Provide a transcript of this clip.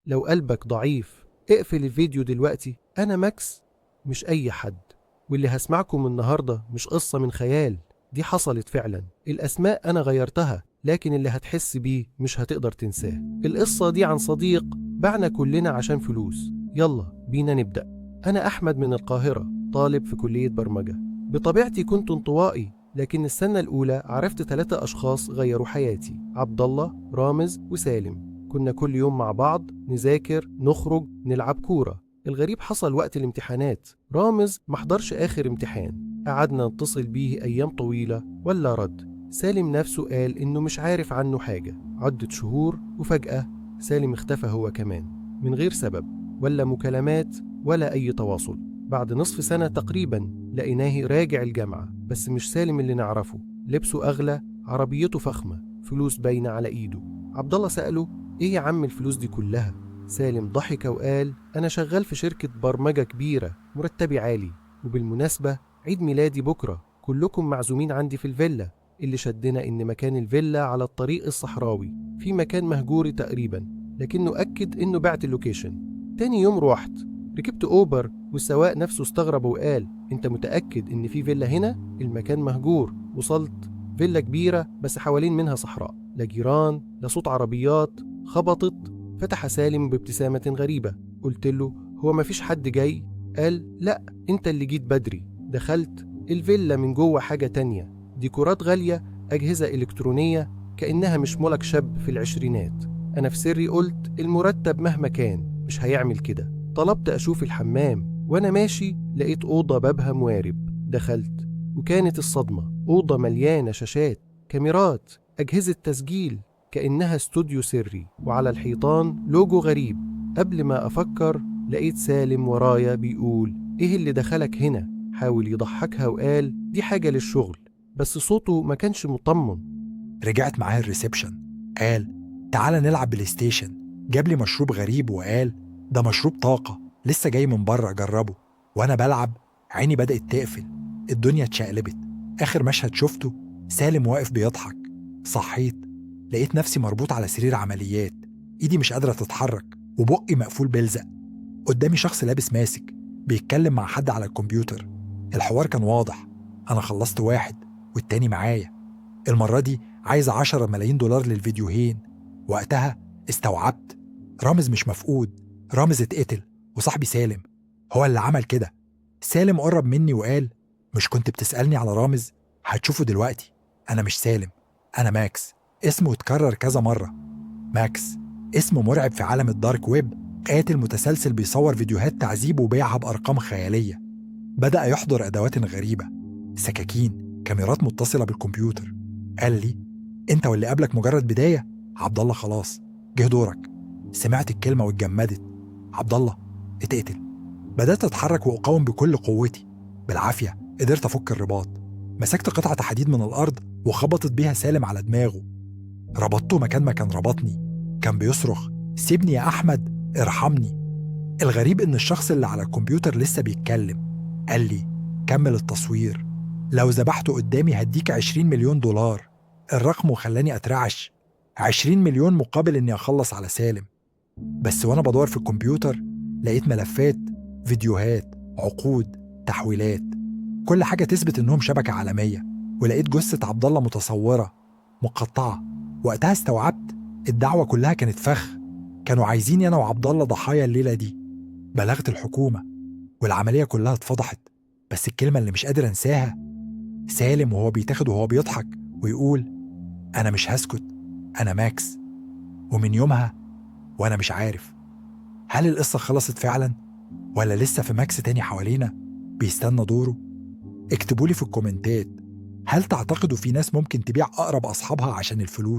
لو قلبك ضعيف اقفل الفيديو دلوقتي. أنا ماكس، مش أي حد، واللي هسمعكم النهاردة مش قصة من خيال، دي حصلت فعلا. الأسماء أنا غيرتها، لكن اللي هتحس بيه مش هتقدر تنساه. القصة دي عن صديق باعنا كلنا عشان فلوس. يلا بينا نبدأ. أنا أحمد من القاهرة، طالب في كلية برمجة. بطبيعتي كنت انطوائي، لكن السنة الأولى عرفت 3 أشخاص غيروا حياتي: عبد الله، رامز، وسالم. كنا كل يوم مع بعض، نذاكر، نخرج، نلعب كورة. الغريب حصل وقت الامتحانات. رامز محضرش آخر امتحان، قعدنا نتصل بيه أيام طويلة ولا رد. سالم نفسه قال إنه مش عارف عنه حاجة. عدت شهور وفجأة سالم اختفى هو كمان، من غير سبب ولا مكالمات ولا أي تواصل. بعد نصف سنة تقريبا لقيناه راجع الجامعة، بس مش سالم اللي نعرفه. لبسه أغلى، عربيته فخمة، فلوس باينة على إيده. عبد الله سأله: إيه يا عم الفلوس دي كلها؟ سالم ضحك وقال: أنا شغال في شركة برمجة كبيرة، مرتبي عالي، وبالمناسبة عيد ميلادي بكرة، كلكم معزومين عندي في الفيلا. اللي شدنا إن مكان الفيلا على الطريق الصحراوي، في مكان مهجوري تقريبا، لكنه أكد إنه بعت اللوكيشن. تاني يوم روحت، ركبت أوبر، والسواق نفسه استغرب وقال: أنت متأكد إن في فيلا هنا؟ المكان مهجور. وصلت فيلا كبيرة بس حوالين منها صحراء، لا جيران لا صوت عربيات. خبطت. فتح سالم بابتسامة غريبة. قلت له: هو مفيش حد جاي؟ قال: لا، انت اللي جيت بدري. دخلت الفيلا، من جوه حاجة تانية، ديكورات غالية، أجهزة إلكترونية، كأنها مش ملك شاب في العشرينات. أنا في سري قلت: المرتب مهما كان مش هيعمل كده. طلبت أشوف الحمام، وأنا ماشي لقيت أوضة بابها موارب. دخلت وكانت الصدمة: أوضة مليانة شاشات، كاميرات، أجهزة تسجيل، كأنها استوديو سري، وعلى الحيطان لوجو غريب. قبل ما أفكر لقيت سالم ورايا بيقول: إيه اللي دخلك هنا؟ حاول يضحكها وقال: دي حاجة للشغل، بس صوته ما كانش مطمن. رجعت معاه الريسبشن، قال: تعال نلعب بلاي ستيشن. جاب لي مشروب غريب وقال: ده مشروب طاقة لسه جاي من بره، جربه. وأنا بلعب عيني بدأت تقفل، الدنيا اتشقلبت. آخر مشهد شفته سالم واقف بيضحك. صحيت لقيت نفسي مربوط على سرير عمليات، إيدي مش قادرة تتحرك وبقي مقفول بلزق. قدامي شخص لابس ماسك بيتكلم مع حد على الكمبيوتر. الحوار كان واضح، أنا خلصت واحد والتاني معايا، المرة دي عايز 10 ملايين دولار للفيديوهين. وقتها استوعبت، رامز مش مفقود، رامز اتقتل، وصاحبي سالم هو اللي عمل كده. سالم قرب مني وقال: مش كنت بتسألني على رامز؟ هتشوفه دلوقتي. أنا مش سالم، أنا ماكس. اسمه اتكرر كذا مرة. ماكس اسم مرعب في عالم الدارك ويب، قاتل متسلسل بيصور فيديوهات تعذيب وبيعها بأرقام خيالية. بدأ يحضر أدوات غريبة، سكاكين، كاميرات متصلة بالكمبيوتر. قال لي: انت واللي قبلك مجرد بداية. عبد الله خلاص جه دورك. سمعت الكلمة واتجمدت. عبد الله اتقتل. بدأت أتحرك وأقاوم بكل قوتي. بالعافية قدرت أفك الرباط، مسكت قطعة حديد من الأرض وخبطت بيها سالم على دماغه. ربطته مكان ما كان ربطني. كان بيصرخ: سيبني يا أحمد، ارحمني. الغريب إن الشخص اللي على الكمبيوتر لسه بيتكلم. قال لي: كمل التصوير، لو ذبحته قدامي هديك 20 مليون دولار. الرقم خلاني أترعش، 20 مليون مقابل إني أخلص على سالم. بس وأنا بدور في الكمبيوتر لقيت ملفات، فيديوهات، عقود، تحويلات، كل حاجة تثبت إنهم شبكة عالمية. ولقيت جثة عبد الله متصورة مقطعة. وقتها استوعبت الدعوة كلها كانت فخ، كانوا عايزيني أنا وعبد الله ضحايا الليلة دي. بلغت الحكومة والعملية كلها اتفضحت. بس الكلمة اللي مش قادر أنساها سالم وهو بيتاخد وهو بيضحك ويقول: أنا مش هسكت، أنا ماكس. ومن يومها وأنا مش عارف هل القصة خلصت فعلا ولا لسه في ماكس تاني حوالينا بيستنى دوره. اكتبولي في الكومنتات، هل تعتقدوا في ناس ممكن تبيع أقرب أصحابها عشان الفلوس؟